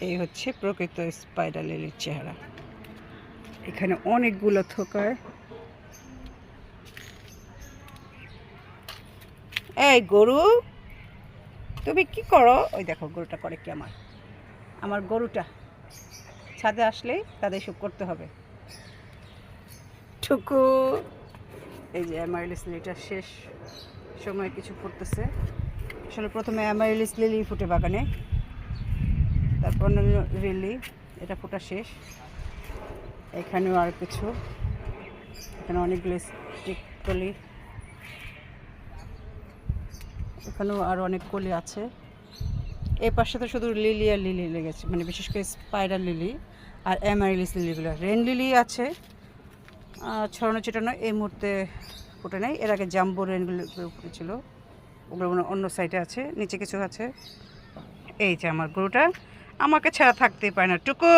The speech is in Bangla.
এই হচ্ছে প্রকৃত স্পাইডার লিলির চেহারা। এখানে অনেকগুলো থোকায়। এই গরু, তুমি কি করো? ওই দেখো গরুটা করে কি, আমার গরুটা ছাদে আসলেই তাদের এসব করতে হবে। টুকু, এই যে অ্যামারিলিস লিলিটা শেষ সময় কিছু ফুটতেছে। আসলে প্রথমে অ্যামারিলিস লিলি ফুটে বাগানে, তারপর লিলি, এটা ফোটা শেষ। এখানেও আর কিছু, এখানে অনেকগুলো স্টিক কলি, এখানেও আরও অনেক কলি আছে। এই পাশে তো শুধু লিলি আর লিলি লেগেছে, মানে বিশেষ করে স্পাইডার লিলি আর অ্যামারিলিস লিলিগুলো। রেন লিলি আছে ছড়ানো ছিটানো, এই মুহূর্তে ফুটে নেই। এর আগে জাম্বো রেনগুলো ফুটেছিল, ওগুলো অন্য সাইডে আছে, নিচে কিছু আছে। এই যে আমার গরুটা আমাকে ছাড়া থাকতেই পারে না। টুকু।